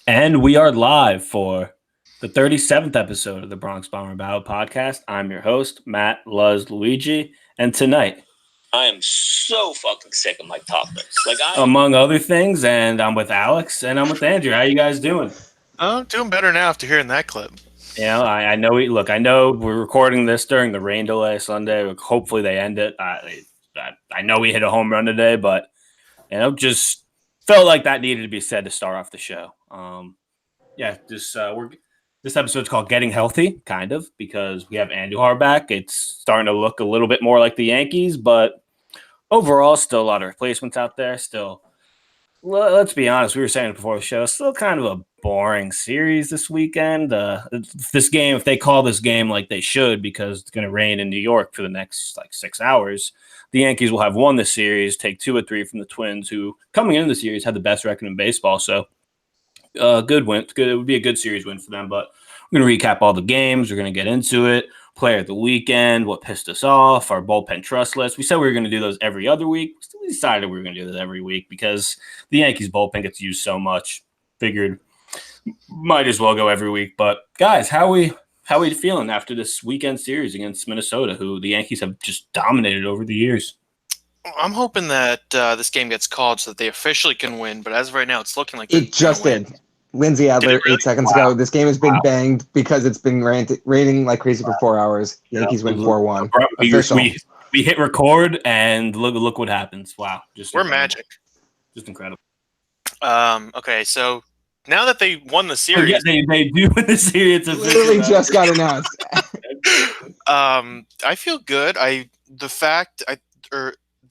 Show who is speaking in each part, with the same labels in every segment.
Speaker 1: And we are live for the 37th episode of the Bronx Bomber Battle Podcast. I'm your host, Matt Luz Luigi. And tonight,
Speaker 2: I am so fucking sick of my topics.
Speaker 1: among other things, and I'm with Alex and I'm with Andrew. How you guys doing?
Speaker 3: Oh, doing better now after hearing that clip.
Speaker 1: I know. I know we're recording this during the rain delay Sunday. Hopefully they end it. I know we hit a home run today, but just felt like that needed to be said to start off the show. This episode's called Getting Healthy, kind of, because we have Andujar back. It's starting to look a little bit more like the Yankees, but overall, still a lot of replacements out there. Still, let's be honest, we were saying it before the show, still kind of a boring series this weekend. If they call this game like they should, because it's going to rain in New York for the next 6 hours, the Yankees will have won the series, take 2 or 3 from the Twins, who coming into the series had the best record in baseball. So good win. It would be a good series win for them. But we're going to recap all the games. We're going to get into it. Player of the weekend, what pissed us off, our bullpen trust list. We said we were going to do those every other week. We decided we were going to do this every week because the Yankees bullpen gets used so much. Figured might as well go every week. But guys, how are we feeling after this weekend series against Minnesota, who the Yankees have just dominated over the years?
Speaker 3: I'm hoping that this game gets called so that they officially can win. But as of right now, it's looking like
Speaker 4: it just did. Lindsay Adler,
Speaker 3: really?
Speaker 4: 8 seconds ago. This game has been banged because it's been raining like crazy for 4 hours. Yankees win 4-1.
Speaker 1: We hit record and look what happens. Wow,
Speaker 3: we're magic.
Speaker 1: Just incredible.
Speaker 3: Okay, so now that they won the series,
Speaker 1: they do win the series. It's
Speaker 4: literally just got announced.
Speaker 3: I feel good.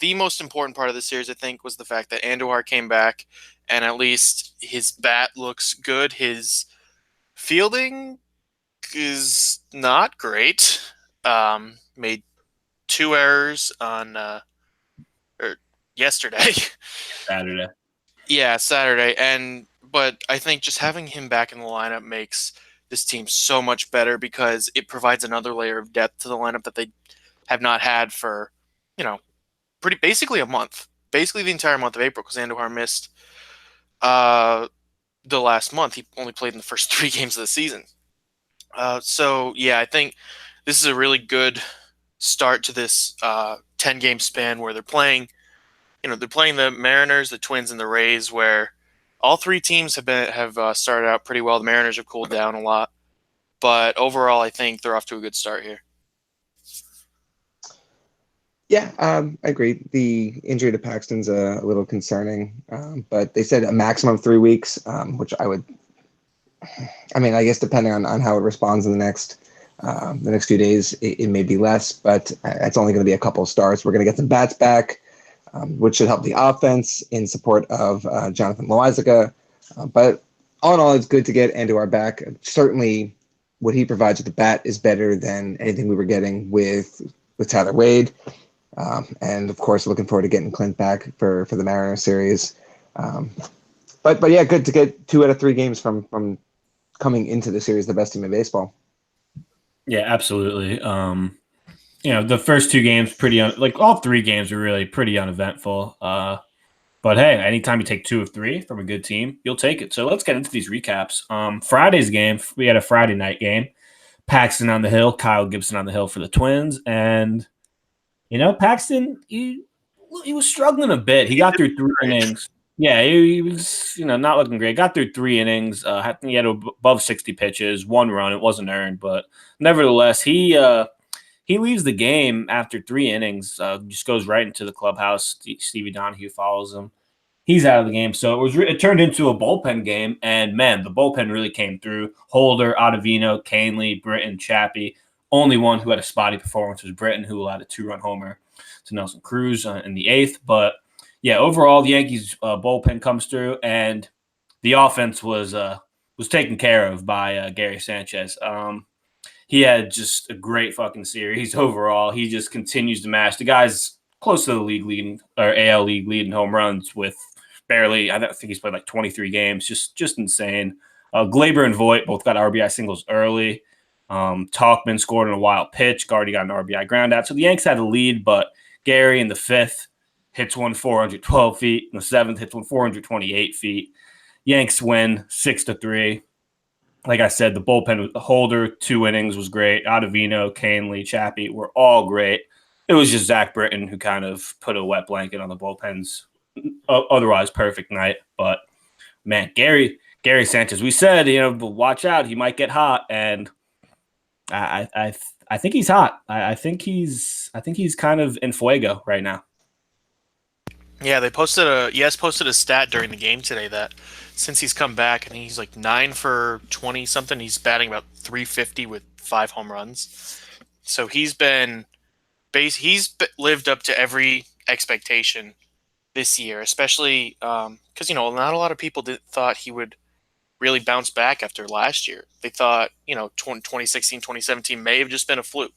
Speaker 3: The most important part of the series, I think, was the fact that Andujar came back, and at least his bat looks good. His fielding is not great. Made 2 errors on yesterday.
Speaker 1: Saturday.
Speaker 3: Yeah, Saturday. But I think just having him back in the lineup makes this team so much better because it provides another layer of depth to the lineup that they have not had for, basically a month. Basically the entire month of April, because Andujar missed the last month. He only played in the first 3 games of the season. I think this is a really good start to this 10-game span where they're playing the Mariners, the Twins, and the Rays, where all 3 teams have started out pretty well. The Mariners have cooled down a lot, but overall, I think they're off to a good start here.
Speaker 4: Yeah, I agree. The injury to Paxton's a little concerning, but they said a maximum of 3 weeks, which I guess depending on how it responds in the next few days, it may be less, but it's only going to be a couple of starts. We're going to get some bats back, which should help the offense in support of Jonathan Loizaga. But all in all, it's good to get Andujar back. Certainly, what he provides with the bat is better than anything we were getting with Tyler Wade. And of course, looking forward to getting Clint back for the Mariners series. But yeah, good to get 2 out of 3 games from coming into the series, the best team in baseball.
Speaker 1: Yeah, absolutely. The first 2 games all 3 games were really pretty uneventful. But hey, anytime you take 2 of 3 from a good team, you'll take it. So let's get into these recaps. Friday's game, we had a Friday night game. Paxton on the hill, Kyle Gibson on the hill for the Twins, and Paxton, he was struggling a bit. He got through 3 innings. Yeah, he was, not looking great. Got through 3 innings. He had above 60 pitches, 1 run. It wasn't earned, but nevertheless, he leaves the game after 3 innings. Just goes right into the clubhouse. Stevie Donahue follows him. He's out of the game. So it turned into a bullpen game, and man, the bullpen really came through. Holder, Ottavino, Canley, Britton, Chappie. Only one who had a spotty performance was Britton, who allowed a 2-run homer to Nelson Cruz in the 8th. But yeah, overall, the Yankees bullpen comes through, and the offense was taken care of by Gary Sanchez. He had just a great fucking series overall. He just continues to mash. The guy's close to the league leading or AL league leading home runs with barely. I think he's played 23 games. Just insane. Glaber and Voit both got RBI singles early. Talkman scored on a wild pitch. Gardy got an RBI ground out. So the Yanks had a lead, but Gary in the 5th hits one 412 feet. In the 7th hits one 428 feet. Yanks win 6-3. Like I said, the bullpen, Holder, 2 innings was great. Ottavino, Canley, Chappie were all great. It was just Zach Britton who kind of put a wet blanket on the bullpen's otherwise perfect night. But man, Gary Sanchez, we said, watch out, he might get hot, and I think he's hot. I think he's kind of in fuego right now.
Speaker 3: Yeah, they posted a stat during the game today that since he's come back, I think he's like 9 for 20 something. He's batting about 350 with 5 home runs. So he's lived up to every expectation this year, especially because not a lot of people thought he would really bounce back after last year. They thought 2016, 2017 may have just been a fluke,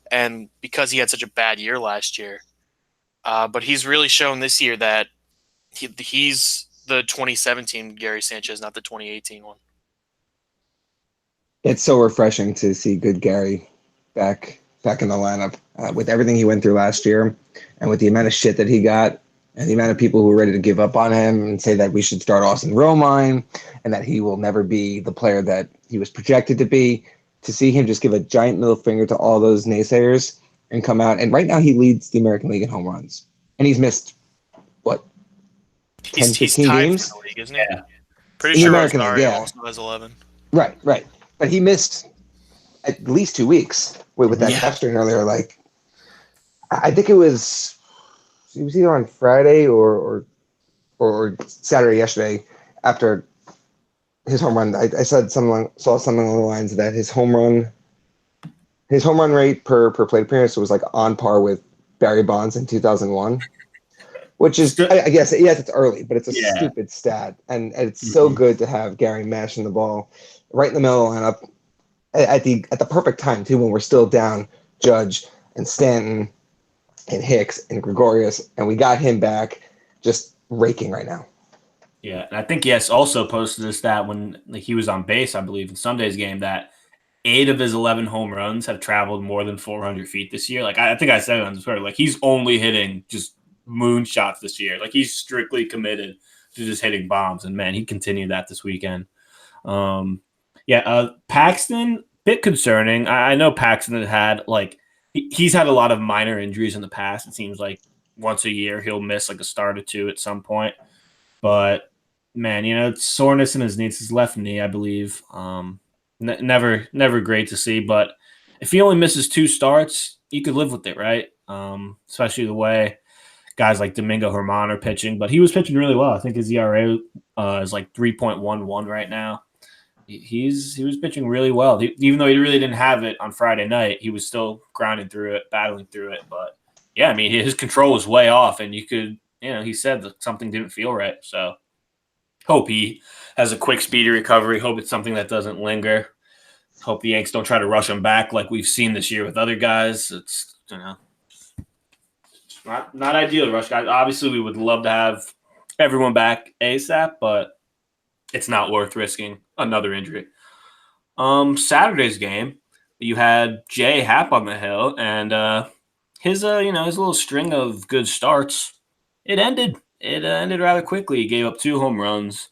Speaker 3: and because he had such a bad year last year. But he's really shown this year that he's the 2017 Gary Sanchez, not the 2018 one.
Speaker 4: It's so refreshing to see good Gary back in the lineup with everything he went through last year, and with the amount of shit that he got, and the amount of people who were ready to give up on him and say that we should start Austin Romine and that he will never be the player that he was projected to be. To see him just give a giant middle finger to all those naysayers and come out, and right now he leads the American League in home runs, and he's missed what 10, 15 games,
Speaker 3: for the league, isn't he?
Speaker 1: Yeah.
Speaker 3: Pretty
Speaker 4: In the
Speaker 3: sure
Speaker 4: American League,
Speaker 3: Rosario
Speaker 4: yeah.
Speaker 3: also has 11.
Speaker 4: Right, but he missed at least 2 weeks with that calf strain earlier. Like, I think it was either on Friday or Saturday yesterday after his home run. I saw something along the lines that his home run rate per plate appearance was like on par with Barry Bonds in 2001, which is, I guess, yes, it's early, but it's a stupid stat, and it's so good to have Gary mashing the ball right in the middle of the lineup at the perfect time too, when we're still down Judge and Stanton and Hicks and Gregorius, and we got him back just raking right now.
Speaker 1: Yeah, and I think also posted a stat when he was on base, I believe, in Sunday's game, that 8 of his 11 home runs have traveled more than 400 feet this year. Like, I think I said it on Twitter, like, he's only hitting just moonshots this year. Like, he's strictly committed to just hitting bombs, and man, he continued that this weekend. Paxton, bit concerning. I know Paxton had he's had a lot of minor injuries in the past. It seems like once a year he'll miss like a start or two at some point. But man, it's soreness in his knees, his left knee, I believe. Never great to see. But if he only misses 2 starts, you could live with it, right? Especially the way guys like Domingo Germán are pitching. But he was pitching really well. I think his ERA is like 3.11 right now. He was pitching really well. Even though he really didn't have it on Friday night, he was still grinding through it, battling through it. But yeah, I mean, his control was way off, and you could, he said that something didn't feel right. So hope he has a quick, speedy recovery. Hope it's something that doesn't linger. Hope the Yanks don't try to rush him back like we've seen this year with other guys. It's not ideal to rush guys. Obviously, we would love to have everyone back ASAP, but it's not worth risking another injury. Saturday's game, you had Jay Happ on the hill, and his little string of good starts, it ended rather quickly. He gave up 2 home runs.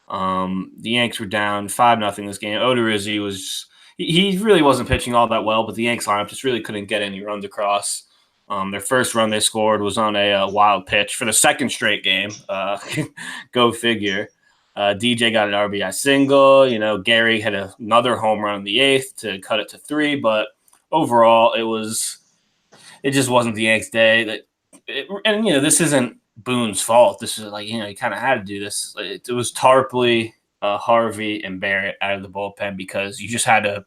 Speaker 1: The Yanks were down 5-0 this game. Odorizzi was he really wasn't pitching all that well, but the Yanks lineup just really couldn't get any runs across. Their first run they scored was on a wild pitch for the second straight game. Go figure. DJ got an RBI single. Gary had another home run in the 8th to cut it to 3. But overall, it just wasn't the Yanks' day. This isn't Boone's fault. This is he kind of had to do this. It was Tarpley, Harvey, and Barrett out of the bullpen because you had to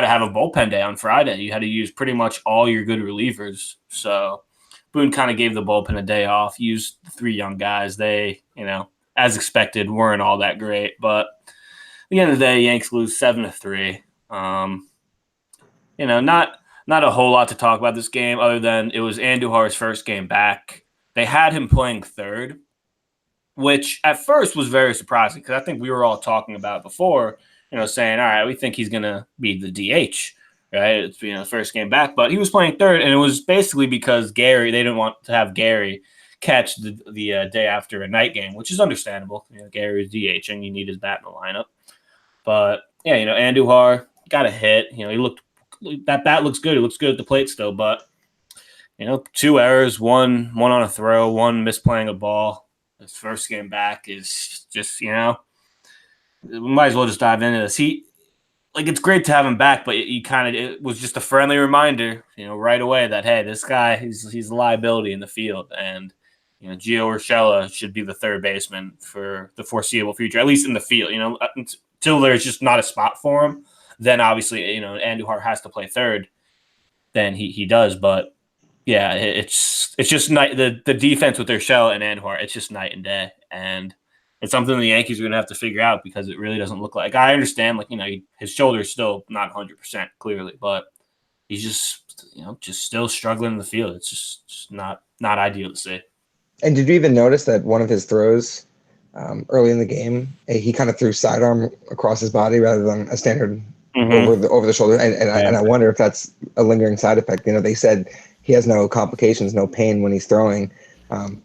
Speaker 1: have a bullpen day on Friday. You had to use pretty much all your good relievers. So Boone kind of gave the bullpen a day off. Used the 3 young guys. They as expected, weren't all that great. But at the end of the day, Yanks lose 7-3. Not a whole lot to talk about this game other than it was Andujar's first game back. They had him playing third, which at first was very surprising because I think we were all talking about before, saying, all right, we think he's going to be the DH, right? It's, first game back. But he was playing third, and it was basically because they didn't want to have Gary catch the day after a night game, which is understandable. Gary was DH and you need his bat in the lineup. But yeah, Andujar got a hit. That bat looks good. It looks good at the plate still, but 2 errors, one on a throw, one misplaying a ball. His first game back is just, we might as well just dive into this. It's great to have him back, but it was just a friendly reminder, right away that, hey, this guy, he's a liability in the field. And, Gio Urshela should be the third baseman for the foreseeable future, at least in the field, until there's just not a spot for him. Then obviously, Andujar has to play third. Then he does. But yeah, it's just the defense with Urshela and Andujar, it's just night and day. And it's something the Yankees are going to have to figure out because it really doesn't look like. I understand, his shoulder is still not 100% clearly, but he's just still struggling in the field. It's just not ideal to see.
Speaker 4: And did you even notice that one of his throws early in the game, he kind of threw sidearm across his body rather than a standard over the shoulder? And I wonder if that's a lingering side effect. They said he has no complications, no pain when he's throwing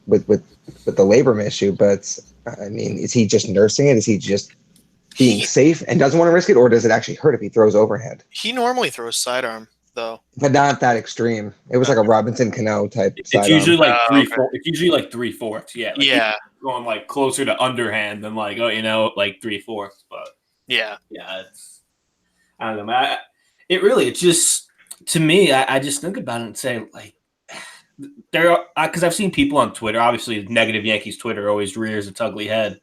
Speaker 4: with the labrum issue, but I mean, is he just nursing it? Is he just being safe and doesn't want to risk it, or does it actually hurt if he throws overhand?
Speaker 3: He normally throws sidearm, though,
Speaker 4: but not that extreme. It was like a Robinson Cano type.
Speaker 1: It's usually like 3/4. It's usually like 3/4. Yeah.
Speaker 3: Yeah.
Speaker 1: Going closer to underhand than like 3/4. But yeah. It's I don't know, man. It just to me, I just think about it and say there are because I've seen people on Twitter. Obviously, negative Yankees Twitter always rears its ugly head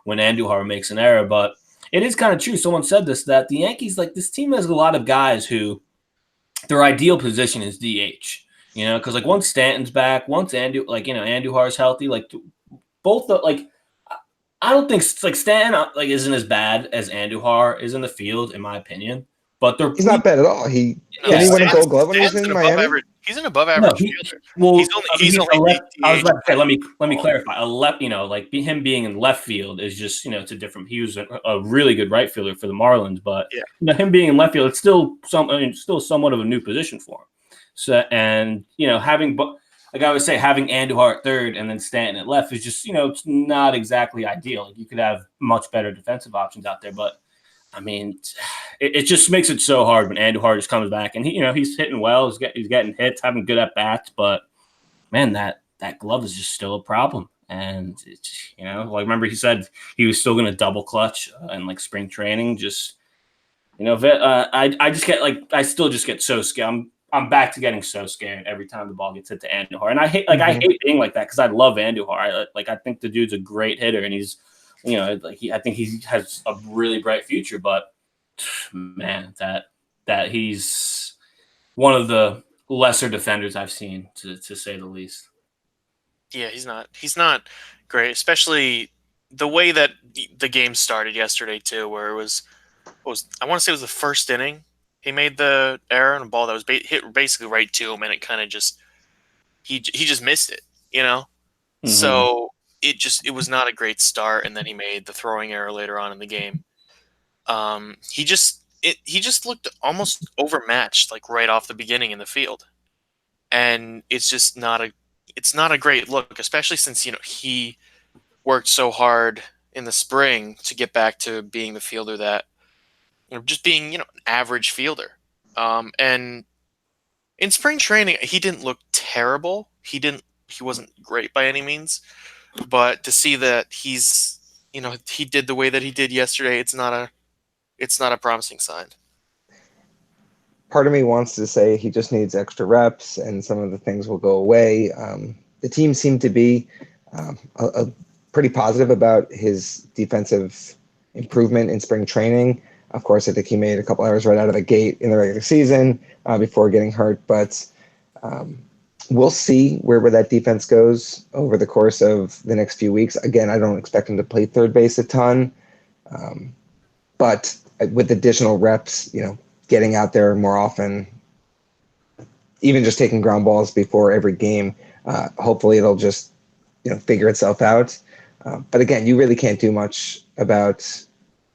Speaker 1: when Andujar makes an error, but it is kind of true. Someone said that the Yankees, this team has a lot of guys who their ideal position is DH. Because once Stanton's back, once Andujar's healthy, both I don't think Stanton isn't as bad as Andujar is in the field, in my opinion. But
Speaker 4: he's not bad at all. Did he win a Gold Glove when he was in Miami?
Speaker 3: He's an above average fielder. He's only
Speaker 1: I was about to say, let me clarify. A left, him being in left field is just, it's a different. He was a really good right fielder for the Marlins, but him being in left field, it's still somewhat of a new position for him. So, and having Andujar at third and then Stanton at left is just, it's not exactly ideal. You could have much better defensive options out there, but I mean, it just makes it so hard when Andujar just comes back and he's hitting well, he's getting hits, having good at bats, but man, that glove is just still a problem. And it's, remember he said he was still going to double clutch in spring training. Just I still just get so scared. I'm back to getting so scared every time the ball gets hit to Andujar, and I hate I hate being like that because I love Andujar. I think the dude's a great hitter, and he's. I think he has a really bright future, but man, that he's one of the lesser defenders I've seen, to say the least.
Speaker 3: Yeah, he's not great, especially the way that the game started yesterday too, where it was I want to say it was the first inning. He made the error on a ball that was hit basically right to him, and it kind of just he just missed it, So it was not a great start, and then he made the throwing error later on in the game. He just looked almost overmatched, right off the beginning in the field, and it's just not a great look, especially since he worked so hard in the spring to get back to being the fielder that just being an average fielder. And in spring training, he didn't look terrible. He wasn't great by any means. But to see that he did the way that he did yesterday, it's not a promising sign.
Speaker 4: Part of me wants to say he just needs extra reps and some of the things will go away. The team seemed to be pretty positive about his defensive improvement in spring training. Of course, I think he made a couple errors right out of the gate in the regular season before getting hurt, but we'll see where that defense goes over the course of the next few weeks. Again, I don't expect him to play third base a ton, but with additional reps, getting out there more often, even just taking ground balls before every game, hopefully it'll just figure itself out. But again, you really can't do much about.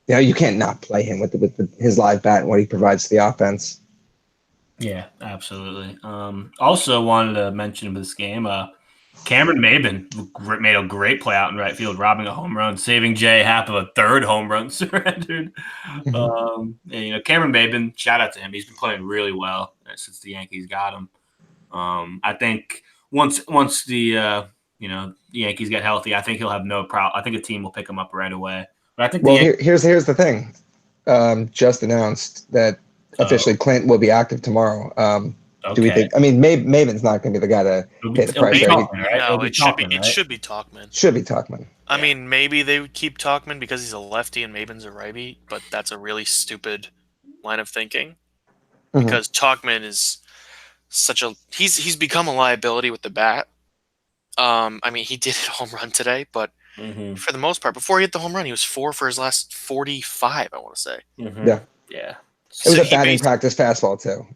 Speaker 4: You can't not play him with his live bat and what he provides to the offense.
Speaker 1: Yeah, absolutely. Also wanted to mention this game, Cameron Maben made a great play out in right field, robbing a home run, saving Jay half of a third home run surrendered. And, Cameron Maben, shout out to him. He's been playing really well since the Yankees got him. I think once the Yankees get healthy, I think he'll have no problem. I think a team will pick him up right away. But I think
Speaker 4: here's the thing. Just announced that officially Clint will be active tomorrow. Do we think? I mean, Maven's not going to be the guy to pay the price.
Speaker 3: No, it should be Talkman.
Speaker 4: Should be Talkman.
Speaker 3: I mean, maybe they would keep Talkman because he's a lefty and Maven's a righty, but that's a really stupid line of thinking because Talkman is he's become a liability with the bat. I mean, he did hit a home run today, but for the most part, before he hit the home run, he was 4 for his last 45. I want to say.
Speaker 1: Yeah.
Speaker 4: It was a batting practice fastball too.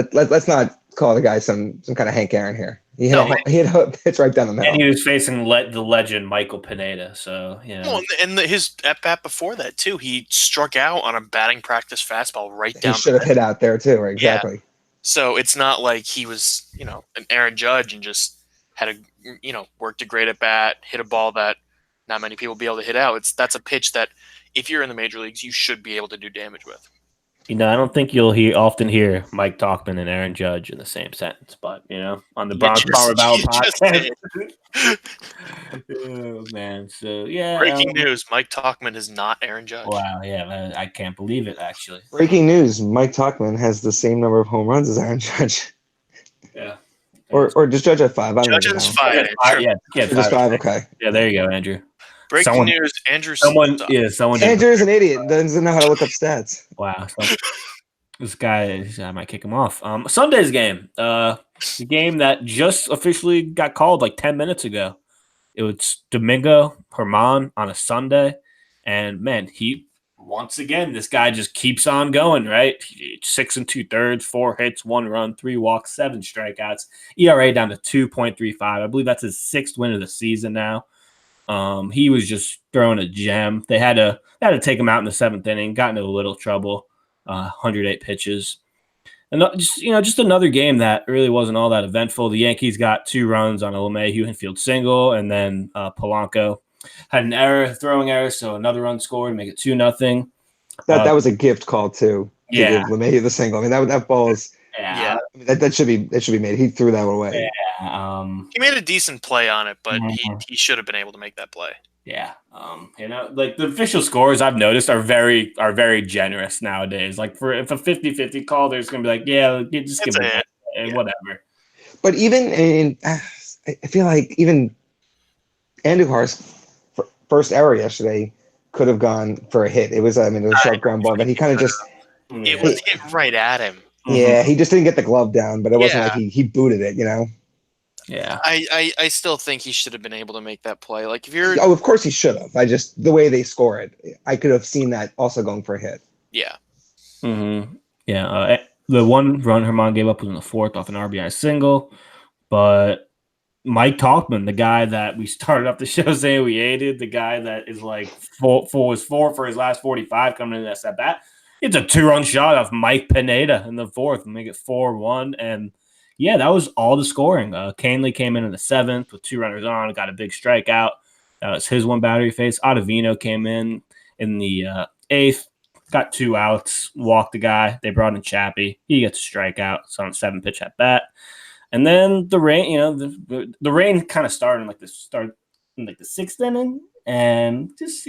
Speaker 4: Let's not call the guy some kind of Hank Aaron here. He hit a pitch right down the middle.
Speaker 1: And he was facing the legend Michael Pineda. So
Speaker 3: Well, and his at bat before that too, he struck out on a batting practice fastball right down.
Speaker 4: He should have hit out there too. Right? Exactly.
Speaker 3: Yeah. So it's not like he was an Aaron Judge and just had worked a great at bat, hit a ball that not many people will be able to hit out. That's a pitch that if you're in the major leagues, you should be able to do damage with.
Speaker 1: I don't think you'll often hear Mike Talkman and Aaron Judge in the same sentence, but on the Bronx Power Battle podcast. Oh man, so yeah.
Speaker 3: Breaking news: Mike Talkman is not Aaron Judge.
Speaker 1: Wow, yeah, I can't believe it. Actually,
Speaker 4: breaking news: Mike Talkman has the same number of home runs as Aaron Judge.
Speaker 1: Yeah.
Speaker 4: Or just Judge at 5.
Speaker 3: Judge is 5.
Speaker 1: Yeah,
Speaker 4: just 5. Okay.
Speaker 1: Yeah, there you go, Andrew.
Speaker 3: Breaking news: Andrew.
Speaker 1: Someone.
Speaker 4: Andrew's an idiot. Doesn't know how to look up stats.
Speaker 1: Wow. This guy, I might kick him off. Sunday's game. The game that just officially got called like 10 minutes ago. It was Domingo Germán on a Sunday. And man, once again, this guy just keeps on going, right? 6 2/3, 4 hits, 1 run, 3 walks, 7 strikeouts. ERA down to 2.35. I believe that's his 6th win of the season now. He was just throwing a gem. They had to take him out in the 7th inning, got into a little trouble. 108 pitches. And just another game that really wasn't all that eventful. The Yankees got 2 runs on a LeMahieu infield single, and then Polanco had an throwing error, so another run scored, make it 2-0.
Speaker 4: That was a gift call too.
Speaker 1: Yeah,
Speaker 4: LeMahieu the single. I mean that ball is.
Speaker 1: Yeah,
Speaker 4: I mean, that should be made. He threw that away.
Speaker 1: Yeah,
Speaker 3: he made a decent play on it, but he should have been able to make that play.
Speaker 1: Yeah, like the official scores I've noticed are very generous nowadays. Like if a 50-50 call, there's gonna be like, yeah, just give it and whatever.
Speaker 4: But even I feel like even Andujar's first error yesterday could have gone for a hit. It was a sharp ground ball, but he kind of just
Speaker 3: it was hit right at him.
Speaker 4: Yeah, he just didn't get the glove down, but it wasn't like he booted it,
Speaker 1: Yeah,
Speaker 3: I still think he should have been able to make that play. Like if you're,
Speaker 4: of course he should have. The way they score it, I could have seen that also going for a hit.
Speaker 3: Yeah.
Speaker 1: Yeah. The one run Germán gave up was in the 4th off an RBI single, but Mike Talkman, the guy that we started off the show saying we hated, the guy that is like 4 for his last 45 coming in that at bat. It's a 2-run shot off Mike Pineda in the 4th and make it 4-1. And yeah, that was all the scoring. Canley came in the 7th with 2 runners on, got a big strikeout. That was his one battery face. Ottavino came in the 8th, got 2 outs, walked the guy. They brought in Chappie. He gets a strikeout. It's on a 7-pitch at bat. And then the rain, the rain kind of started in the 6th inning, and just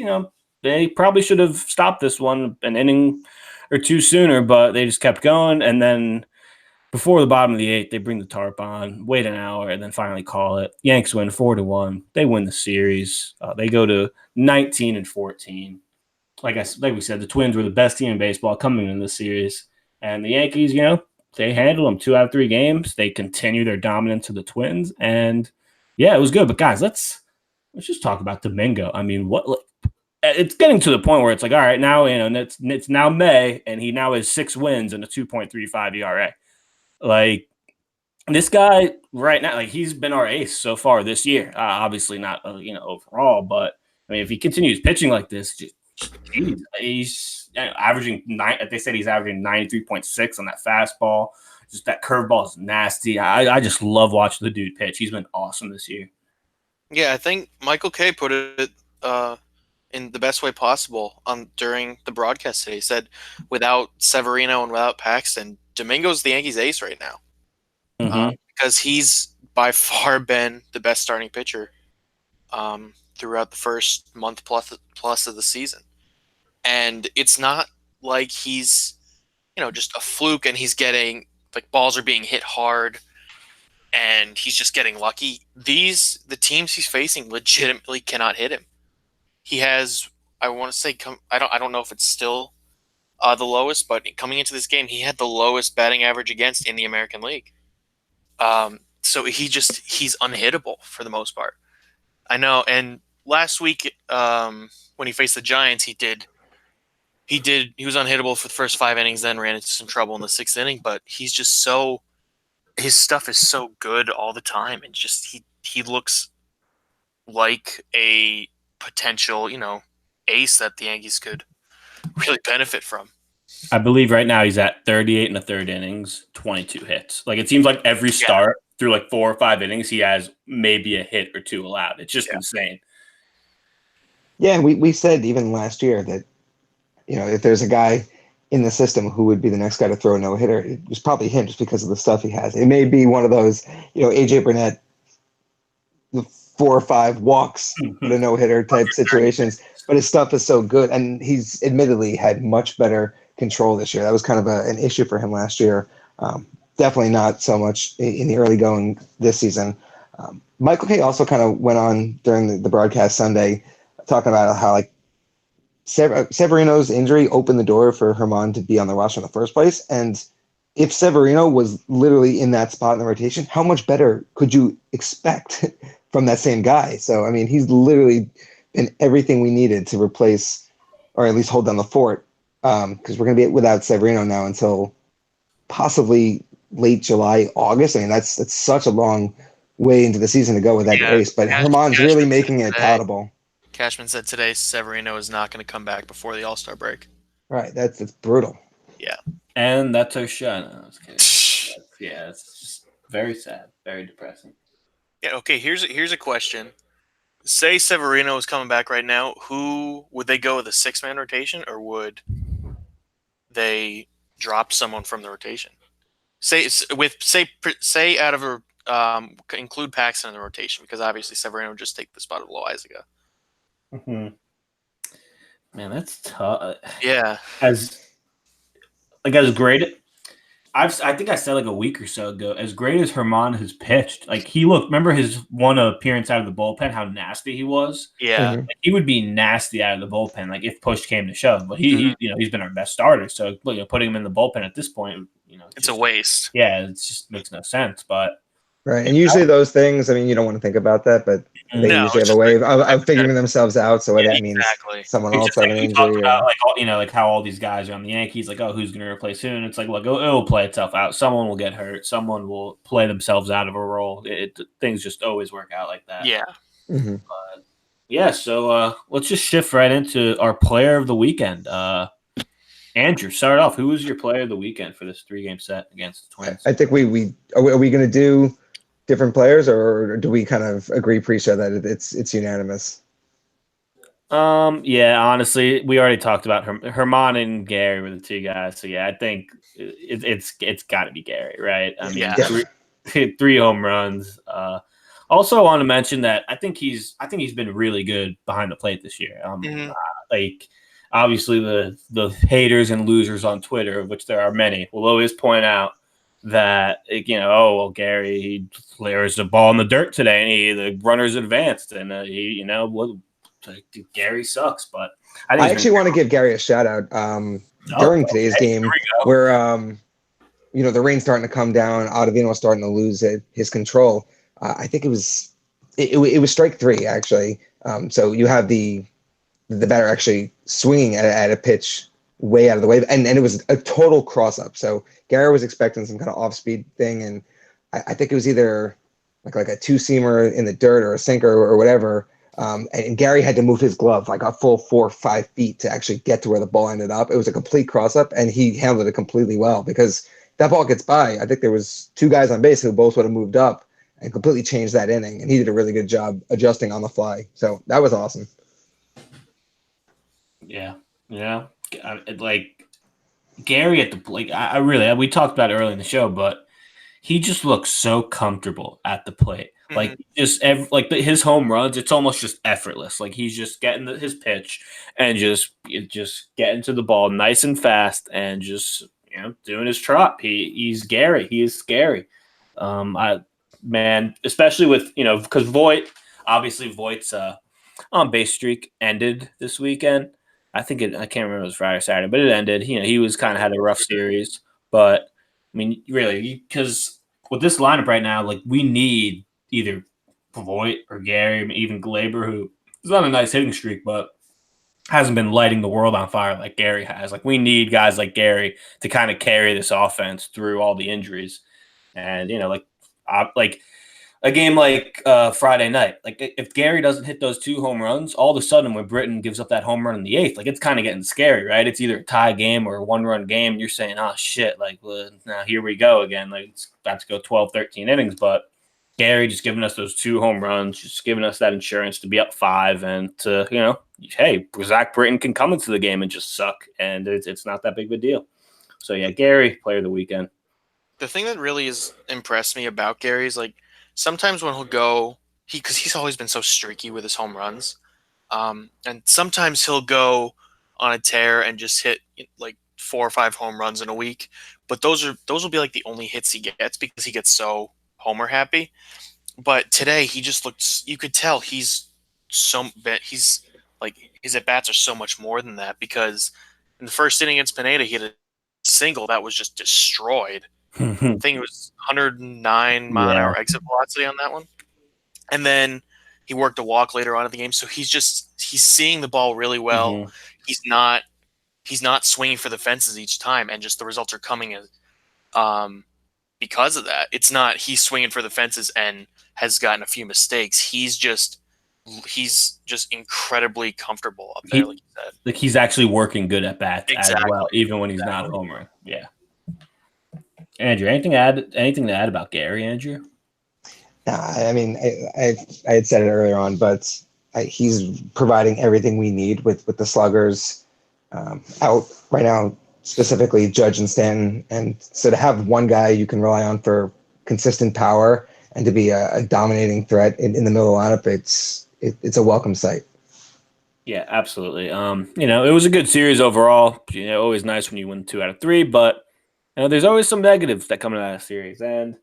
Speaker 1: they probably should have stopped this one an inning or 2 sooner, but they just kept going. And then before the bottom of the 8th, they bring the tarp on, wait an hour, and then finally call it. Yanks win 4-1. They win the series. They go to 19-14. Like we said, the Twins were the best team in baseball coming in this series, and the Yankees, they handled them 2 out of 3 games. They continue their dominance of the Twins, and yeah, it was good. But guys, let's just talk about Domingo. I mean, it's getting to the point where it's like, all right, now it's now May, and he now has 6 wins and a 2.35 ERA. Like this guy right now, like he's been our ace so far this year. Obviously not, overall, but I mean, if he continues pitching like this, he's averaging 9. They said he's averaging 93.6 on that fastball. just that curveball is nasty. I just love watching the dude pitch. He's been awesome this year.
Speaker 3: Yeah, I think Michael Kay put it in the best way possible during the broadcast today. He said, without Severino and without Paxton, Domingo's the Yankees' ace right now. Because he's by far been the best starting pitcher throughout the first month plus of the season. And it's not like he's, just a fluke and he's getting, like, balls are being hit hard and he's just getting lucky. The teams he's facing legitimately cannot hit him. He has, I want to say, I don't know if it's still the lowest, but coming into this game, he had the lowest batting average against in the American League. So he's unhittable for the most part. I know. And last week, when he faced the Giants, he was unhittable for the first 5 innings, then ran into some trouble in the 6th inning. But he's just his stuff is so good all the time, and just he looks like a potential, ace that the Yankees could really benefit from.
Speaker 1: I believe right now he's at 38 and a third innings, 22 hits. Like, it seems like every start through like 4 or 5 innings, he has maybe a hit or 2 allowed. It's just insane.
Speaker 4: Yeah, and we said even last year that, if there's a guy in the system who would be the next guy to throw a no-hitter, it was probably him just because of the stuff he has. It may be one of those, AJ Burnett, the 4 or 5 walks, but a no-hitter type situations, but his stuff is so good, and he's admittedly had much better control this year. That was kind of an issue for him last year. Definitely not so much in the early going this season. Michael Kay also kind of went on during the broadcast Sunday talking about how, like, Severino's injury opened the door for Germán to be on the roster in the first place. And if Severino was literally in that spot in the rotation, how much better could you expect from that same guy? So, I mean, he's literally been everything we needed to replace, or at least hold down the fort, because we're going to be without Severino now until possibly late July, August. I mean, that's such a long way into the season to go with that ace. But Germán's really making it palatable.
Speaker 3: Cashman said today Severino is not going to come back before the All-Star break.
Speaker 4: Right, that's brutal.
Speaker 3: Yeah.
Speaker 1: And that's our show. No, I was kidding. It's just very sad, very depressing.
Speaker 3: Yeah, okay, here's a question. Say Severino is coming back right now, who would they go with, a 6-man rotation, or would they drop someone from the rotation? Say out of a include Paxton in the rotation, because obviously Severino would just take the spot of Loaizaga.
Speaker 1: Man, that's tough.
Speaker 3: Yeah.
Speaker 1: As great, I think I said like a week or so ago, as great as Germán has pitched, like, remember his one appearance out of the bullpen, how nasty he was?
Speaker 3: Yeah.
Speaker 1: Like, he would be nasty out of the bullpen, like, if push came to shove. But he's been our best starter, so putting him in the bullpen at this point,
Speaker 3: it's a waste.
Speaker 1: Yeah, it just makes no sense. But
Speaker 4: right, and usually those things, I mean, you don't want to think about that, but they usually have a way of figuring themselves out. So that means someone else having an injury.
Speaker 1: About, like how all these guys are on the Yankees, like, oh, who's going to replace who? And it's like, look, it'll play itself out. Someone will get hurt. Someone will play themselves out of a role. Things just always work out like that.
Speaker 3: Yeah.
Speaker 4: Mm-hmm.
Speaker 1: So let's just shift right into our player of the weekend. Andrew, start off. Who was your player of the weekend for this 3-game set against the Twins?
Speaker 4: I think are we going to do different players, or do we kind of agree pre-show that it's unanimous?
Speaker 1: Yeah, honestly, we already talked about Germán and Gary were the 2 guys. So yeah, I think it's got to be Gary, right? I mean, 3 home runs. Also, I want to mention that I think he's been really good behind the plate this year. Like, obviously the haters and losers on Twitter, of which there are many, will always point out that, Gary, there's a ball in the dirt today, and the runner's advanced, and Gary sucks. But I actually
Speaker 4: want to give Gary a shout out during today's game, where the rain's starting to come down. Ottavino was starting to lose his control. I think it was strike 3 actually. So you have the batter actually swinging at a pitch way out of the way, and it was a total cross up. So Gary was expecting some kind of off speed thing, and I think it was either like a 2-seamer in the dirt or a sinker or whatever. And Gary had to move his glove like a full 4 or 5 feet to actually get to where the ball ended up. It was a complete cross up, and he handled it completely well, because that ball gets by, I think there was 2 guys on base who both would have moved up and completely changed that inning. And he did a really good job adjusting on the fly. So that was awesome.
Speaker 1: Yeah. Like Gary at the I really we talked about it early in the show, but he just looks so comfortable at the plate. Like just his home runs, it's almost just effortless. Like he's just getting his pitch and just getting to the ball nice and fast and just doing his trot. He's Gary. He is scary. Especially with because Voigt's on base streak ended this weekend. I can't remember if it was Friday or Saturday, but it ended. He was kind of had a rough series, but I mean, really, because with this lineup right now, like we need either Voigt or Gary, even Glaber, who is on a nice hitting streak, but hasn't been lighting the world on fire like Gary has. Like we need guys like Gary to kind of carry this offense through all the injuries, and like a game like Friday night, like if Gary doesn't hit those 2 home runs, all of a sudden when Britton gives up that home run in the 8th, like it's kind of getting scary, right? It's either a tie game or a 1-run game. You're saying, oh shit, like now here we go again. Like it's about to go 12, 13 innings, but Gary just giving us those 2 home runs, just giving us that insurance to be up 5 and to, hey, Zach Britton can come into the game and just suck, and it's not that big of a deal. So yeah, Gary, player of the weekend.
Speaker 3: The thing that really has impressed me about Gary is like sometimes when he'll go, because he's always been so streaky with his home runs, and sometimes he'll go on a tear and just hit like 4 or 5 home runs in a week. But those will be like the only hits he gets because he gets so homer happy. But today he just looked. You could tell he's like his at bats are so much more than that because in the first inning against Pineda he had a single that was just destroyed. I think it was 109 mile an hour exit velocity on that one. And then he worked a walk later on in the game. So he's seeing the ball really well. Mm-hmm. He's not swinging for the fences each time. And just the results are coming as, because of that. It's not he's swinging for the fences and has gotten a few mistakes. He's just incredibly comfortable up there, like you said.
Speaker 1: Like he's actually working good at bats as well, even when he's not a homer. Yeah. Andrew, anything to add about Gary, Andrew?
Speaker 4: I mean, I had said it earlier on, but he's providing everything we need with the sluggers out right now, specifically Judge and Stanton. And so to have one guy you can rely on for consistent power and to be a dominating threat in the middle of the lineup, it's a welcome sight.
Speaker 1: Yeah, absolutely. It was a good series overall. Always nice when you win 2 out of 3, but there's always some negatives that come out of the series. And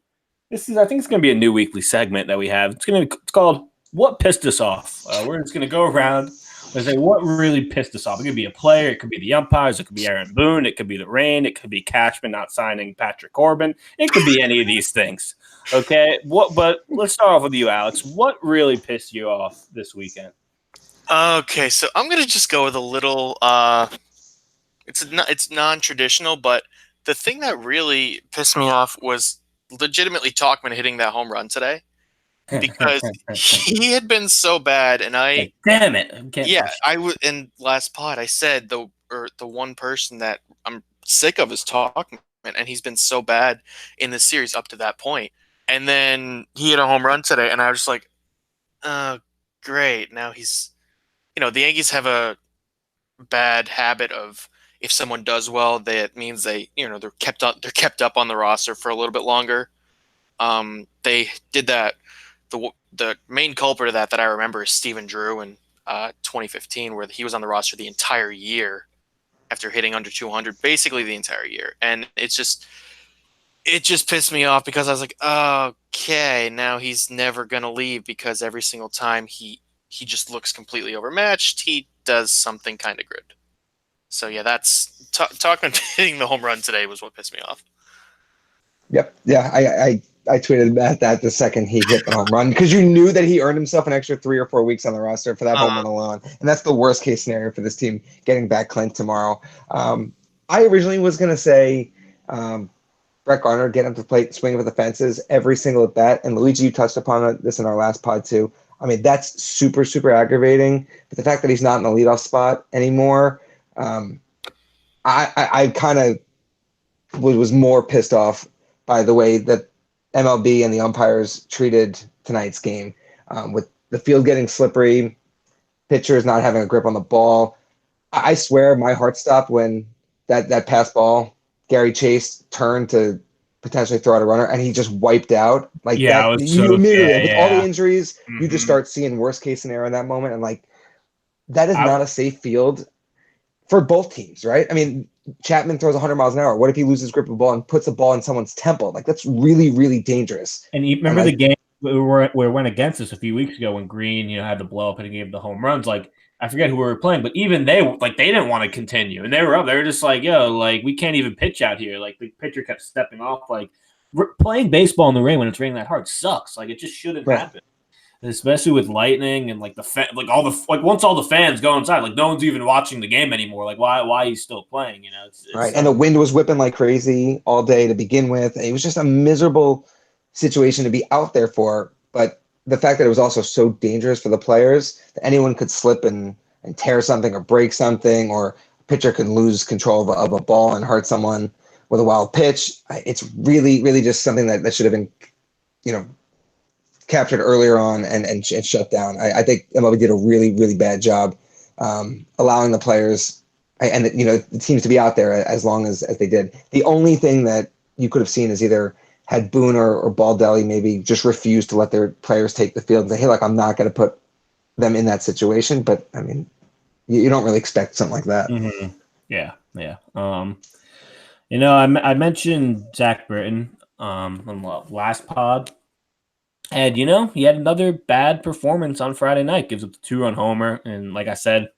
Speaker 1: I think it's going to be a new weekly segment that we have. It's called What Pissed Us Off. We're just going to go around and say what really pissed us off. It could be a player. It could be the umpires. It could be Aaron Boone. It could be the rain. It could be Cashman not signing Patrick Corbin. It could be any of these things. Okay. But let's start off with you, Alex. What really pissed you off this weekend?
Speaker 3: Okay, so I'm going to just go with a little it's non-traditional, but the thing that really pissed me off was legitimately Talkman hitting that home run today because he had been so bad, and
Speaker 1: damn it!
Speaker 3: In last pod I said the one person that I'm sick of is Talkman, and he's been so bad in this series up to that point, and then he hit a home run today, and I was just like, oh, great! Now he's, the Yankees have a bad habit of, if someone does well, that means they're kept up on the roster for a little bit longer. They did that. The main culprit of that I remember is Stephen Drew in 2015, where he was on the roster the entire year after hitting under 200, basically the entire year. And it just pissed me off because I was like, okay, now he's never gonna leave because every single time he just looks completely overmatched. He does something kind of good. So yeah, that's Talkman hitting the home run today was what pissed me off.
Speaker 4: Yep. Yeah, I tweeted about that the second he hit the home run because you knew that he earned himself an extra 3 or 4 weeks on the roster for that home run alone, and that's the worst case scenario for this team getting back Clint tomorrow. I originally was gonna say Brett Garner get him to plate, swinging for the fences every single at bat, and Luigi, you touched upon this in our last pod too. I mean, that's super, super aggravating. But the fact that he's not in the leadoff spot anymore, I kind of was more pissed off by the way that MLB and the umpires treated tonight's game, with the field getting slippery, pitchers not having a grip on the ball. I swear my heart stopped when that pass ball, Gary Chase turned to potentially throw out a runner, and he just wiped out like
Speaker 1: Yeah, I
Speaker 4: that.
Speaker 1: was
Speaker 4: You
Speaker 1: so
Speaker 4: immediately,
Speaker 1: yeah,
Speaker 4: with all the
Speaker 1: yeah.
Speaker 4: injuries, you just
Speaker 1: Mhm.
Speaker 4: start seeing worst case scenario in that moment, and like that is
Speaker 1: I,
Speaker 4: not a safe field for both teams, right? I mean, Chapman throws 100 miles an hour. What if he loses grip of the ball and puts the ball in someone's temple? Like that's really, really dangerous.
Speaker 1: and you
Speaker 4: And
Speaker 1: remember the game where it went against us a few weeks ago when Green, had the blow up and he gave the home runs. Like I forget who we were playing, but even they didn't want to continue, and they were up. They were just like, "Yo, like we can't even pitch out here." Like the pitcher kept stepping off. Like playing baseball in the rain when it's raining that hard sucks. Like it just shouldn't
Speaker 4: right.
Speaker 1: happen, especially with lightning and like once all the fans go inside, like no one's even watching the game anymore. Like why he's still playing?
Speaker 4: Right. And the wind was whipping like crazy all day to begin with. It was just a miserable situation to be out there for. But the fact that it was also so dangerous for the players that anyone could slip and tear something or break something, or a pitcher can lose control of a ball and hurt someone with a wild pitch. It's really, really just something that should have been, captured earlier on and shut down. I think MLB did a really, really bad job allowing the players and the teams to be out there as long as they did. The only thing that you could have seen is either had Boone or Baldelli maybe just refused to let their players take the field and say, hey, like I'm not going to put them in that situation. But I mean, you don't really expect something like that.
Speaker 1: Mm-hmm. Yeah, yeah. I mentioned Zach Britton on the last pod, and he had another bad performance on Friday night. Gives up the 2-run homer, and like I said,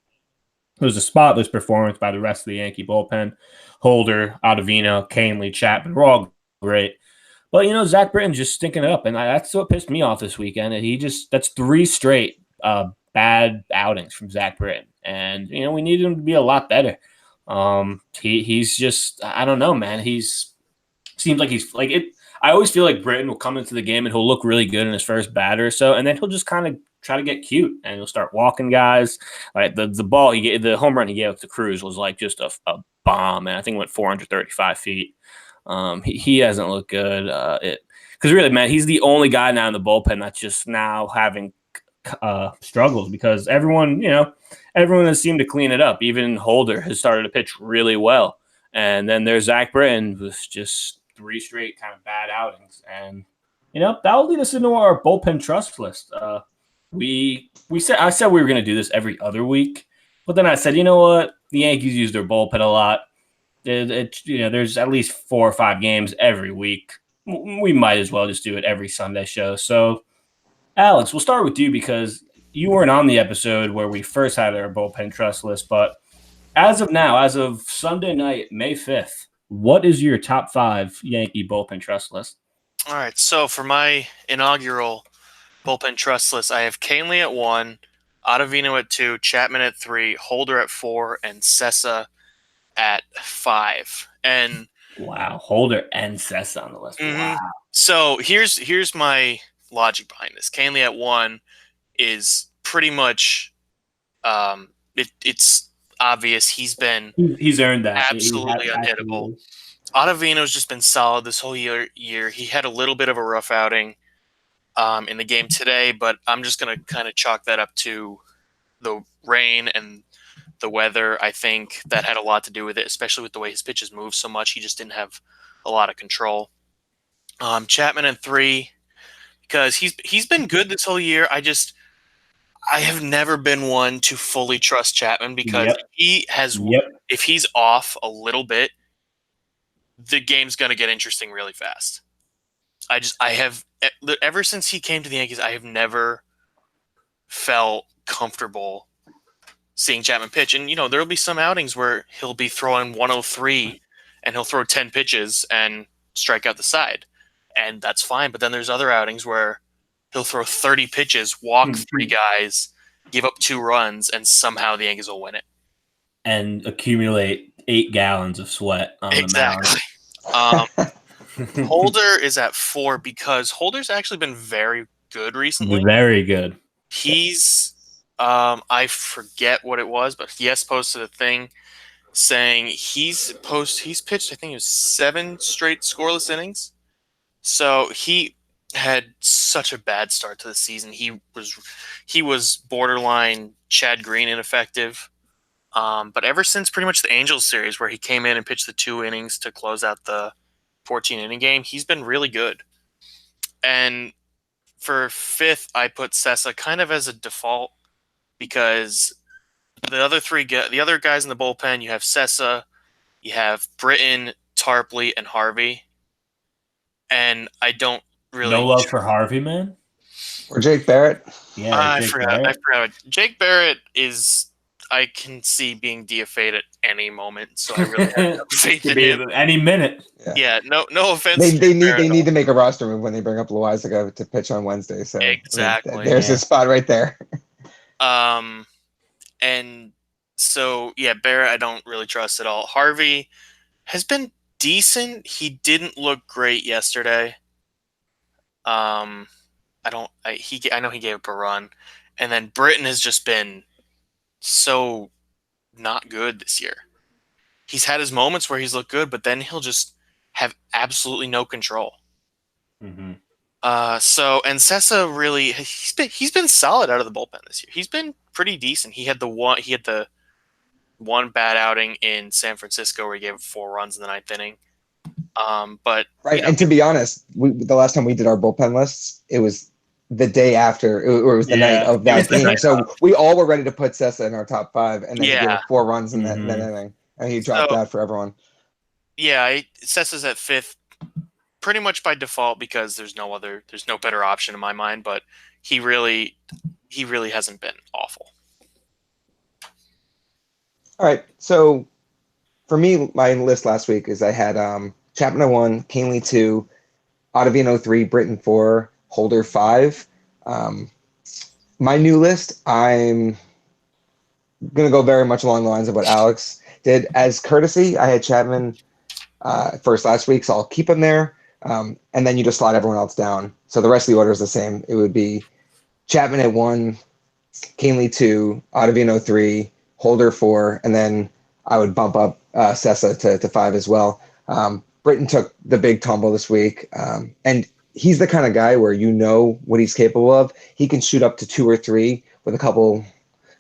Speaker 1: it was a spotless performance by the rest of the Yankee bullpen. Holder, Ottavino, Canely, Chapman were all great. But, Zach Britton's just stinking it up. And that's what pissed me off this weekend. And that's 3 straight bad outings from Zach Britton. And, we need him to be a lot better. He's just, I don't know, man. Seems like he's like it. I always feel like Britton will come into the game and he'll look really good in his first batter or so. And then he'll just kind of try to get cute and he'll start walking guys. Like the ball the home run he gave to Cruz was like just a bomb. And I think it went 435 feet. He hasn't looked good. Because really, man, he's the only guy now in the bullpen that's just now having struggles because everyone has seemed to clean it up. Even Holder has started to pitch really well. And then there's Zach Britton, who's just 3 straight kind of bad outings. And, that will lead us into our bullpen trust list. I said we were going to do this every other week. But then I said, you know what? The Yankees use their bullpen a lot. There's at least 4 or 5 games every week. We might as well just do it every Sunday show. So, Alex, we'll start with you because you weren't on the episode where we first had our bullpen trust list. But as of now, as of Sunday night, May 5th, what is your top 5 Yankee bullpen trust list?
Speaker 3: All right. So for my inaugural bullpen trust list, I have Canely at 1, Ottavino at 2, Chapman at 3, Holder at 4, and Sessa at 5. And
Speaker 1: wow, Holder and Sessa on the list.
Speaker 3: Mm-hmm.
Speaker 1: Wow.
Speaker 3: So here's my logic behind this. Canely at 1 is pretty much it's obvious he's
Speaker 1: earned that.
Speaker 3: Absolutely unhittable. Ottavino's just been solid this whole year. He had a little bit of a rough outing in the game today, but I'm just going to kind of chalk that up to the rain and the weather. I think that had a lot to do with it, especially with the way his pitches move so much. He just didn't have a lot of control. Chapman at 3 because he's been good this whole year. I have never been one to fully trust Chapman because if he's off a little bit, the game's going to get interesting really fast. I have ever since he came to the Yankees, I have never felt comfortable seeing Chapman pitch. And there'll be some outings where he'll be throwing 103 and he'll throw 10 pitches and strike out the side. And that's fine. But then there's other outings where he'll throw 30 pitches, walk 3 guys, give up 2 runs, and somehow the Yankees will win it.
Speaker 1: And accumulate 8 gallons of sweat on
Speaker 3: the mound. Holder is at 4 because Holder's actually been very good recently.
Speaker 1: Very good.
Speaker 3: He's I forget what it was, but yes posted a thing saying he's pitched, I think it was 7 straight scoreless innings. So he had such a bad start to the season. He was borderline Chad Green ineffective. But ever since pretty much the Angels series, where he came in and pitched the 2 innings to close out the 14-inning game, he's been really good. And for 5th, I put Sessa kind of as a default because the other guys in the bullpen, you have Sessa, you have Britton, Tarpley, and Harvey. And I don't really.
Speaker 1: No love for Harvey, man.
Speaker 4: Or Jake Barrett.
Speaker 1: Yeah,
Speaker 3: I
Speaker 1: Jake
Speaker 3: forgot.
Speaker 1: Barrett.
Speaker 3: I forgot. Jake Barrett is. I can see being DFA'd at any moment, so I really have no faith
Speaker 1: Could
Speaker 3: in
Speaker 1: be
Speaker 3: him.
Speaker 1: any minute.
Speaker 3: Yeah, no offense.
Speaker 4: They
Speaker 3: to Jake
Speaker 4: need
Speaker 3: Barrett at all.
Speaker 4: to make a roster move when they bring up Loizaga to pitch on Wednesday. So
Speaker 3: Exactly.
Speaker 4: I mean, there's a spot right there.
Speaker 3: And so yeah, Barrett I don't really trust at all. Harvey has been decent. He didn't look great yesterday. I know he gave up a run, and then Britton has just been so not good this year. He's had his moments where he's looked good, but then he'll just have absolutely no control.
Speaker 1: Mm-hmm.
Speaker 3: And Sessa really he's been solid out of the bullpen this year. He's been pretty decent. He had the one bad outing in San Francisco where he gave up 4 runs in the 9th inning. But
Speaker 4: right, and to be honest, the last time we did our bullpen lists, it was the day after, or it was the night of that game. So we all were ready to put Sessa in our top 5, and then he gave up 4 runs in that inning, and he dropped out for everyone.
Speaker 3: Yeah, Sessa's at 5th, pretty much by default because there's no better option in my mind. But he really hasn't been awful.
Speaker 4: All right, so for me, my list last week is I had Chapman 1, Canely 2, Ottavino 3, Britton 4, Holder 5. My new list, I'm going to go very much along the lines of what Alex did. As courtesy, I had Chapman first last week, so I'll keep him there. And then you just slide everyone else down. So the rest of the order is the same. It would be Chapman at 1, Canely 2, Ottavino 3, Holder 4, and then I would bump up Sessa to 5 as well. Britton took the big tumble this week, and he's the kind of guy where you know what he's capable of. He can shoot up to 2 or 3 with a couple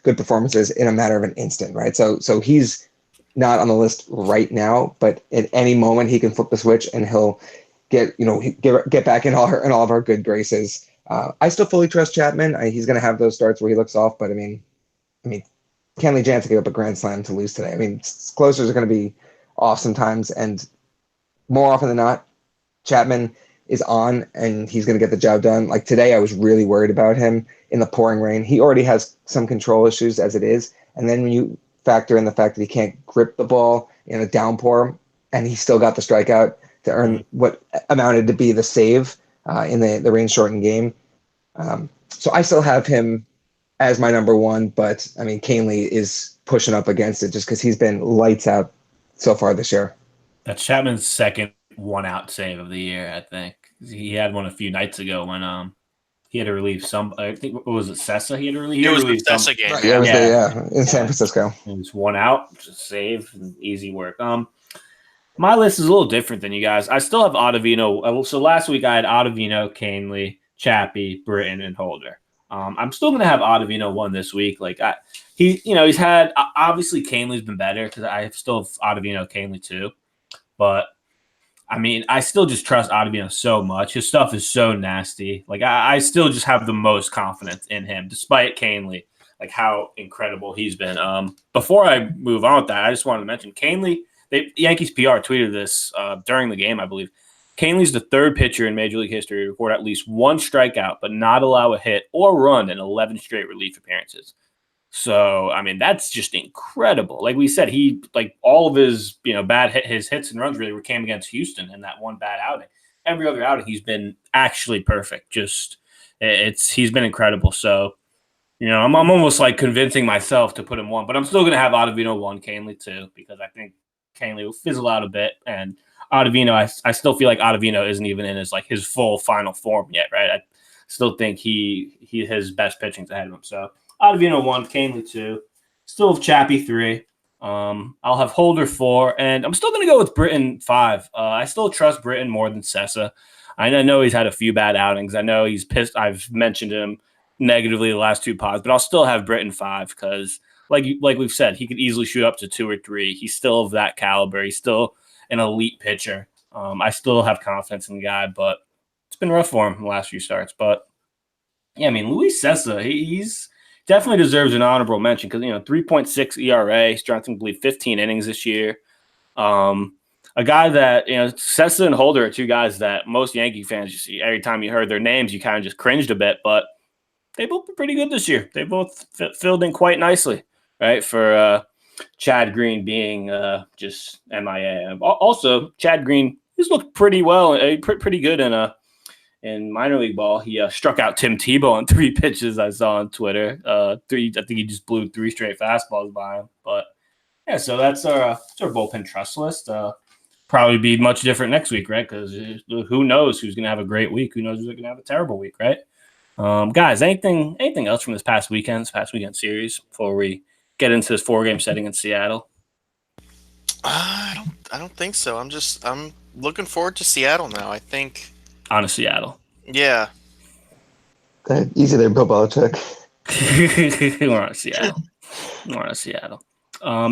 Speaker 4: good performances in a matter of an instant, right? So he's not on the list right now, but at any moment he can flip the switch and he'll get back in all of our good graces. I still fully trust Chapman. He's going to have those starts where he looks off, but I mean, Kenley Jansen gave up a grand slam to lose today. I mean, closers are going to be off sometimes, and more often than not, Chapman is on and he's going to get the job done. Like today, I was really worried about him in the pouring rain. He already has some control issues as it is, and then when you factor in the fact that he can't grip the ball in a downpour, and he still got the strikeout to earn what amounted to be the save in the rain-shortened game. So I still have him as my number 1, but I mean, Canely is pushing up against it just because he's been lights out so far this year.
Speaker 1: That's Chapman's second 1-out save of the year, I think. He had one a few nights ago when he had to relieve some. I think what was it, Sessa? He had to relieve.
Speaker 3: It was the Sessa game.
Speaker 4: Right, in San Francisco.
Speaker 1: It was 1 out, just save, and easy work. My list is a little different than you guys. I still have Ottavino. So last week I had Ottavino, Canely, Chappie, Britton, and Holder. I'm still going to have Ottavino 1 this week. He's had obviously Canely's been better because I still have Ottavino, Canely 2, but I mean I still just trust Ottavino so much. His stuff is so nasty. Like I still just have the most confidence in him, despite Canely, like how incredible he's been. Before I move on with that, I just wanted to mention Canely. Yankees PR tweeted this during the game, I believe. Canely's the 3rd pitcher in Major League history to record at least 1 strikeout but not allow a hit or run in 11 straight relief appearances. So, I mean, that's just incredible. Like we said, all of his his hits and runs really came against Houston in that one bad outing. Every other outing, he's been actually perfect. He's been incredible. So, I'm almost like convincing myself to put him 1, but I'm still going to have Ottavino 1, Canely 2, because I think Canely will fizzle out a bit, and Ottavino, I still feel like Ottavino isn't even in his full final form yet, right? I still think he his best pitching's ahead of him. So Ottavino 1, Canely 2, still have Chappie 3. I'll have Holder 4, and I'm still going to go with Britton 5. I still trust Britton more than Sessa. I know he's had a few bad outings. I know he's pissed. I've mentioned him negatively the last 2 pods, but I'll still have Britton 5 because, like we've said, he could easily shoot up to 2 or 3. He's still of that caliber. He's still an elite pitcher. I still have confidence in the guy, but it's been rough for him in the last few starts. But yeah, I mean, Luis Sessa, he's definitely deserves an honorable mention because 3.6 ERA, strength to believe 15 innings this year. A guy that Sessa and Holder are 2 guys that most Yankee fans, you see every time you heard their names, you kind of just cringed a bit, but they both been pretty good this year. They both filled in quite nicely, right? For Chad Green being just MIA. Also, Chad Green has looked pretty well, pretty good in minor league ball. He struck out Tim Tebow on 3 pitches I saw on Twitter. I think he just blew 3 straight fastballs by him. But yeah, so that's our bullpen trust list. Probably be much different next week, right? Because who knows who's going to have a great week? Who knows who's going to have a terrible week, right? Guys, anything else from this past weekend series before we get into this 4-game setting in Seattle?
Speaker 3: I don't think so. I'm looking forward to Seattle now. I think
Speaker 1: on to Seattle.
Speaker 3: Yeah.
Speaker 4: Easy there, Bill Belichick.
Speaker 1: We're on Seattle.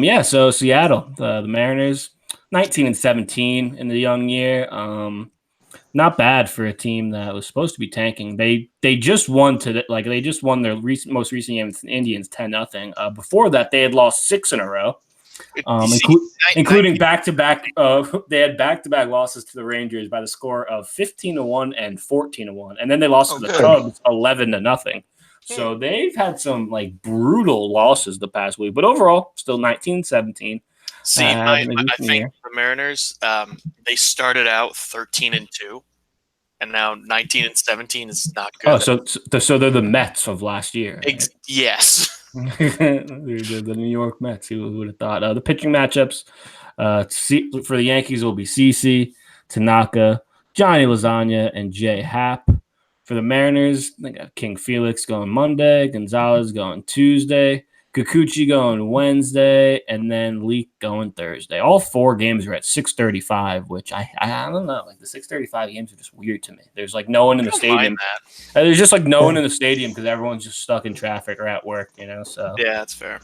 Speaker 1: Yeah, so Seattle, the Mariners, 19-17 in the young year. Not bad for a team that was supposed to be tanking. They just won their most recent game with the Indians 10-0. Before that, they had lost 6 in a row. Including back-to-back. They had back-to-back losses to the Rangers by the score of 15-1 and 14-1, and then they lost to the Cubs 11-0. So they've had some brutal losses the past week, but overall, still 19-17.
Speaker 3: See, I think the Mariners, they started out 13-2, and now 19-17 is not good.
Speaker 1: Oh, so they're the Mets of last year. Right?
Speaker 3: Yes.
Speaker 1: They're the New York Mets. Who would have thought? The pitching matchups for the Yankees will be CC, Tanaka, Johnny Lasagna, and Jay Happ. For the Mariners, they got King Felix going Monday, Gonzalez going Tuesday, Kikuchi going Wednesday, and then Leak going Thursday. All 4 games are at 6:35, which I don't know. The 6:35 games are just weird to me. There's no one in the stadium. There's just no one in the stadium because everyone's just stuck in traffic or at work, So
Speaker 3: yeah, that's fair.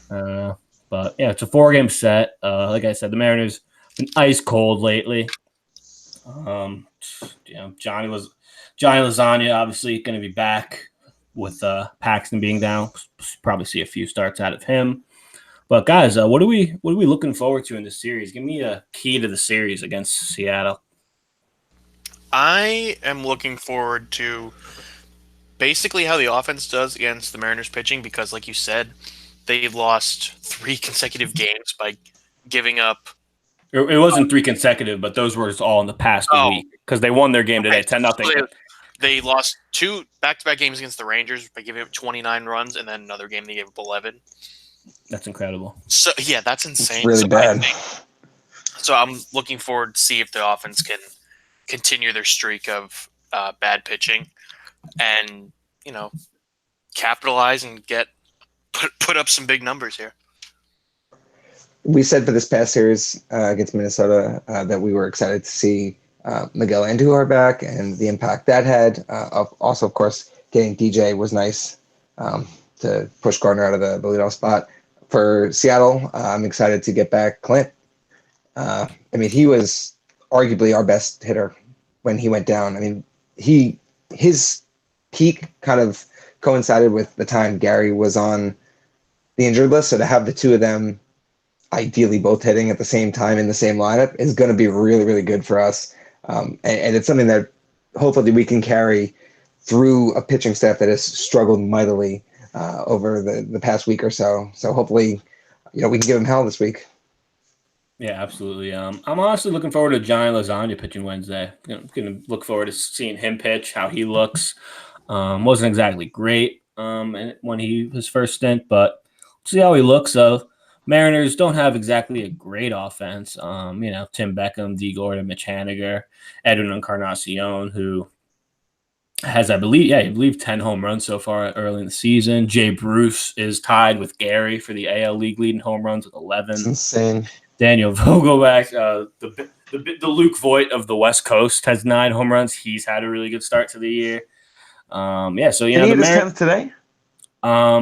Speaker 1: But yeah, it's a 4-game set. Like I said, the Mariners been ice cold lately. Johnny Lasagna obviously going to be back with Paxton being down. Probably see a few starts out of him. But guys, what are we looking forward to in this series? Give me a key to the series against Seattle.
Speaker 3: I am looking forward to basically how the offense does against the Mariners pitching because, like you said, they've lost 3 consecutive games by giving up.
Speaker 1: It wasn't 3 consecutive, but those were all in the past week because they won their game today, 10-0.
Speaker 3: They lost 2 back-to-back games against the Rangers by giving up 29 runs, and then another game they gave up 11.
Speaker 1: That's incredible.
Speaker 3: So yeah, that's insane.
Speaker 4: It's really bad.
Speaker 3: So I'm looking forward to see if the offense can continue their streak of bad pitching, and capitalize and put up some big numbers here.
Speaker 4: We said for this past series against Minnesota that we were excited to see Miguel Andujar back and the impact that had. Also, of course, getting DJ was nice to push Gardner out of the leadoff spot. For Seattle, I'm excited to get back Clint. He was arguably our best hitter when he went down. His peak kind of coincided with the time Gary was on the injured list, so to have the 2 of them ideally both hitting at the same time in the same lineup is going to be really, really good for us. And it's something that hopefully we can carry through a pitching staff that has struggled mightily over the past week or so. So hopefully, we can give him hell this week.
Speaker 1: Yeah, absolutely. I'm honestly looking forward to Johnny Lasagna pitching Wednesday. I'm going to look forward to seeing him pitch, how he looks. Wasn't exactly great when his first stint, but we'll see how he looks. So Mariners don't have exactly a great offense. Tim Beckham, D. Gordon, Mitch Haniger, Edwin Encarnacion, who has, I believe 10 home runs so far early in the season. Jay Bruce is tied with Gary for the AL League leading home runs with 11.
Speaker 4: It's insane.
Speaker 1: Daniel Vogelbach, the Luke Voigt of the West Coast, has 9 home runs. He's had a really good start to the year. So
Speaker 4: Did he hit his 10th today?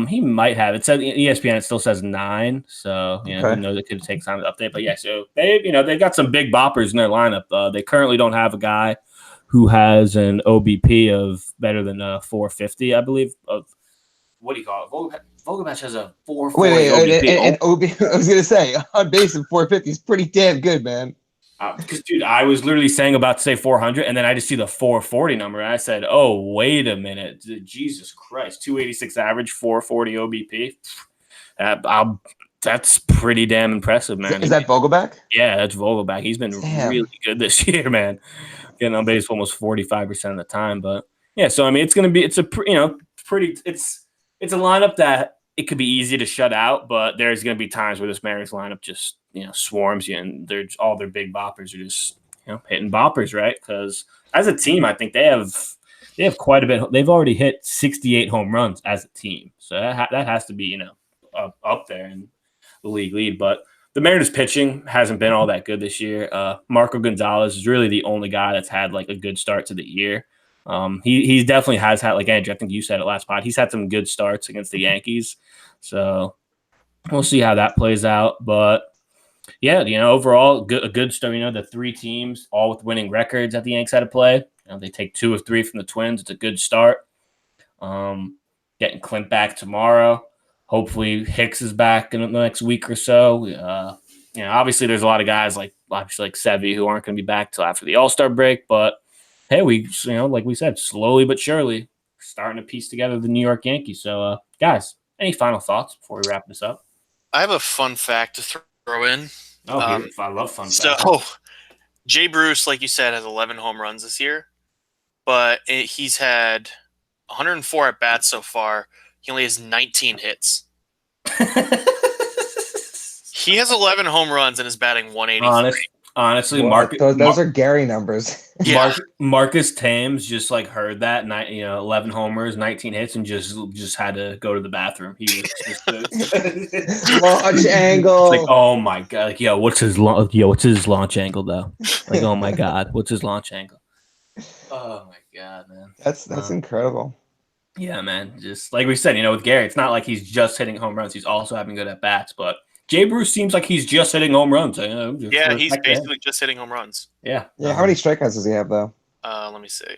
Speaker 1: He might have. It said ESPN. It still says 9, so
Speaker 4: Okay.
Speaker 1: who knows? It could take time to update. But yeah, so they've got some big boppers in their lineup. They currently don't have a guy who has an OBP of better than 450, I believe. Of what do you call it? Vogelbach has a 440 OBP.
Speaker 4: And I was gonna say on base of 450 is pretty damn good, man.
Speaker 1: Because, dude, I was literally about to say 400, and then I just see the 440 number, and I said, oh, wait a minute. Jesus Christ. 286 average, 440 OBP. That's pretty damn impressive, man.
Speaker 4: Is that Vogelbach?
Speaker 1: Yeah, that's Vogelbach. He's been really good this year, man. Getting on base almost 45% of the time. But, yeah, so, I mean, it's a lineup that it could be easy to shut out, but there's going to be times where this Mariners lineup just swarms you, and all their big boppers are just hitting boppers, right? Because as a team, I think they have quite a bit. They've already hit 68 home runs as a team, so that has to be up there in the league lead. But the Mariners pitching hasn't been all that good this year. Marco Gonzalez is really the only guy that's had like a good start to the year. He definitely has had, like Andrew, I think you said it last pod, he's had some good starts against the Yankees. So we'll see how that plays out. But yeah, overall, a good start. The 3 teams, all with winning records at the Yanks had to play. They take 2 of 3 from the Twins. It's a good start. Getting Clint back tomorrow. Hopefully Hicks is back in the next week or so. Obviously there's a lot of guys like Sevy who aren't going to be back till after the All-Star break. But hey, like we said, slowly but surely starting to piece together the New York Yankees. So, guys, any final thoughts before we wrap this up?
Speaker 3: I have a fun fact to throw in.
Speaker 1: Oh, I love fun facts.
Speaker 3: So, Jay Bruce, like you said, has 11 home runs this year, but he's had 104 at bats so far. He only has 19 hits. He has 11 home runs and is batting 183.
Speaker 1: Honestly,
Speaker 4: those are Gary numbers.
Speaker 3: Yeah.
Speaker 1: Marcus Thames just heard that 11 homers, 19 hits, and just had to go to the bathroom. He was just
Speaker 4: launch angle.
Speaker 1: It's like, oh my god, what's his launch angle though? Like, oh my god, what's his launch angle? Oh my god, man,
Speaker 4: that's incredible.
Speaker 1: Yeah, man. Just like we said, with Gary, it's not like he's just hitting home runs. He's also having good at bats, but Jay Bruce seems like he's just hitting home runs.
Speaker 3: He's basically just hitting home runs.
Speaker 1: Yeah.
Speaker 4: Yeah. How many strikeouts does he have, though?
Speaker 3: Let me see.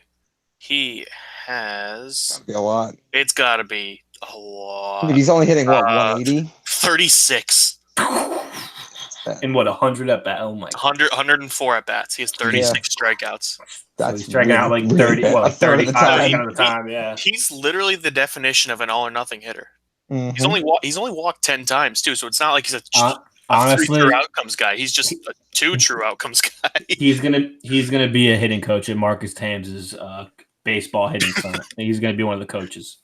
Speaker 3: He has.
Speaker 4: Gotta be a lot.
Speaker 3: It's got to be a lot.
Speaker 4: I mean, he's only hitting 180?
Speaker 3: 36.
Speaker 1: In 100 at bat? Oh my!
Speaker 3: 104 at bats. He has 36 strikeouts.
Speaker 4: That's
Speaker 1: he's striking out like 30,
Speaker 4: a third of the
Speaker 1: 35% of the time. Yeah.
Speaker 3: He's literally the definition of an all or nothing hitter.
Speaker 4: Mm-hmm.
Speaker 3: He's only walked 10 times too, so it's not like he's
Speaker 1: honestly,
Speaker 3: 3 true outcomes guy. He's just a 2 true outcomes guy.
Speaker 1: He's gonna be a hitting coach at Marcus Thames's baseball hitting clinic. He's gonna be one of the coaches.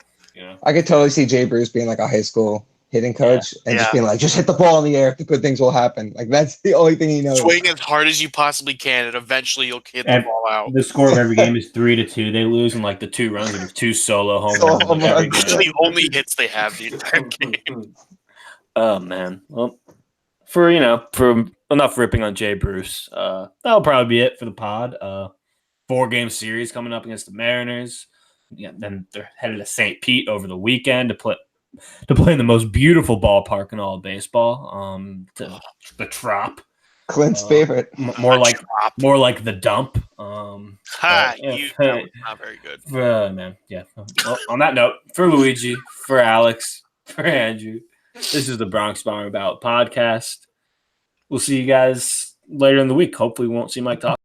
Speaker 4: I could totally see Jay Bruce being like a high school hitting coach and just being like, just hit the ball in the air. The good things will happen. Like, that's the only thing he knows.
Speaker 3: Swing as hard as you possibly can, and eventually you'll hit the ball out.
Speaker 1: The score of every game is 3-2. They lose in the 2 runs and 2 solo home runs.
Speaker 3: The only hits they have the entire game.
Speaker 1: Oh man. Well, for enough ripping on Jay Bruce, that'll probably be it for the pod. 4-game series coming up against the Mariners. Yeah, then they're headed to St. Pete over the weekend to play in the most beautiful ballpark in all of baseball. The Trop.
Speaker 4: Clint's favorite.
Speaker 1: More like the Dump.
Speaker 3: That was not very good.
Speaker 1: Man, yeah. Well, on that note, for Luigi, for Alex, for Andrew, this is the Bronx Bomber About podcast. We'll see you guys later in the week. Hopefully we won't see Mike talk.